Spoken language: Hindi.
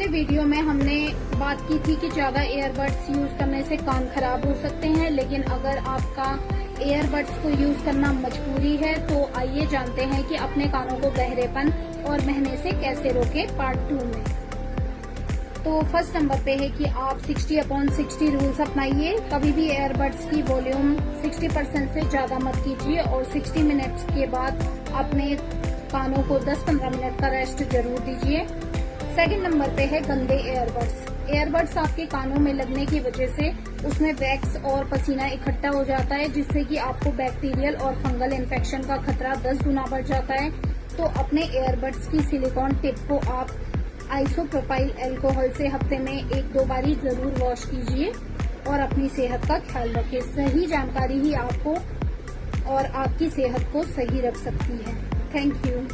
पिछले वीडियो में हमने बात की थी कि ज्यादा ईयरबड्स यूज करने से कान खराब हो सकते हैं, लेकिन अगर आपका ईयरबड्स को यूज करना मजबूरी है तो आइए जानते हैं कि अपने कानों को बहरेपन और बहने से कैसे रोके पार्ट 2 में। तो फर्स्ट नंबर पे है कि आप 60/60 रूल्स अपनाइए। कभी भी ईयरबड्स की वॉल्यूम 60% से ज्यादा मत कीजिए और 60 मिनट्स के बाद अपने कानों को 10-15 मिनट का रेस्ट जरूर दीजिए। सेकंड नंबर पे है गंदे ईयरबड्स। ईयरबड्स आपके कानों में लगने की वजह से उसमें वैक्स और पसीना इकट्ठा हो जाता है, जिससे कि आपको बैक्टीरियल और फंगल इन्फेक्शन का खतरा 10 गुना बढ़ जाता है। तो अपने ईयरबड्स की सिलिकॉन टिप को आप आइसोप्रोपाइल अल्कोहल से हफ्ते में 1-2 बारी जरूर वॉश कीजिए और अपनी सेहत का ख्याल रखें। सही जानकारी ही आपको और आपकी सेहत को सही रख सकती है। Thank you.